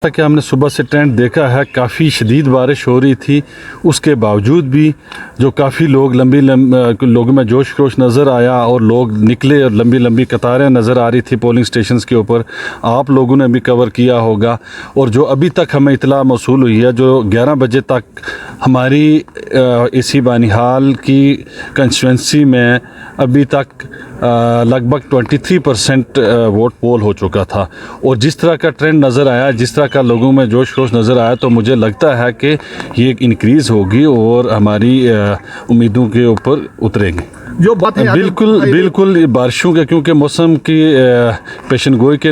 कि हमने सुबह से ट्रेंड देखा है, काफ़ी शदीद बारिश हो रही थी, उसके बावजूद भी जो काफ़ी लोग लोगों में जोश खरोश नज़र आया और लोग निकले और लंबी लंबी कतारें नज़र आ रही थी पोलिंग स्टेशंस के ऊपर। आप लोगों ने भी कवर किया होगा और जो अभी तक हमें इतला मौसूल हुई है, जो 11 बजे तक हमारी इसी बानिहाल की कंस्टिट्यूंसी में अभी तक लगभग 23% वोट पोल हो चुका था। और जिस तरह का ट्रेंड नज़र आया, जिस तरह का लोगों में जोश खरोश नज़र आया, तो मुझे लगता है कि ये एक इंक्रीज़ होगी और हमारी उम्मीदों के ऊपर उतरेंगे। जो बात है बिल्कुल बारिशों के, क्योंकि मौसम की पेशन गोई के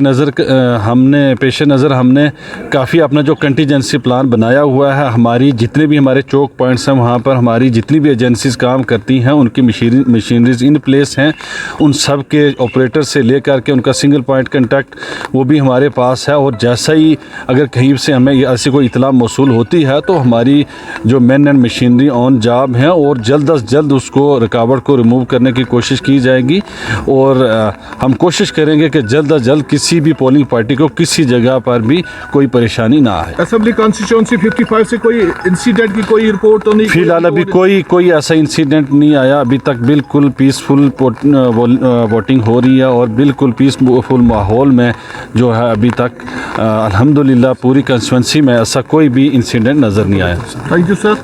पेश नज़र हमने काफ़ी अपना जो कंटीजेंसी प्लान बनाया हुआ है। हमारी जितने भी हमारे चौक पॉइंट्स हैं, वहाँ पर हमारी जितनी भी एजेंसीज काम करती हैं, उनकी मशीनरीज इन प्लेस हैं। उन सब के ऑपरेटर से लेकर के उनका सिंगल पॉइंट कंटेक्ट वो भी हमारे पास है। और जैसा ही अगर कहीं से हमें ऐसी कोई इतला मौसूल होती है, तो हमारी जो man and machinery on job हैं और जल्द अज जल्द उसको रुकावट को रिमूव करने की कोशिश की जाएगी। और हम कोशिश करेंगे कि जल्द अज जल्द किसी भी पोलिंग पार्टी को किसी जगह पर भी कोई परेशानी ना आए। असेंबली कॉन्स्टिट्यूंसी 55 से कोई इंसिडेंट की कोई रिपोर्ट तो नहीं? फिलहाल अभी कोई ऐसा इंसिडेंट नहीं आया अभी तक। बिल्कुल पीसफुल वोटिंग हो रही है और बिल्कुल पीसफुल माहौल में जो है अभी तक अल्हम्दुलिल्लाह पूरी कंस्टिट्यूंसी में ऐसा कोई भी इंसिडेंट नज़र नहीं आया। Thank you sir.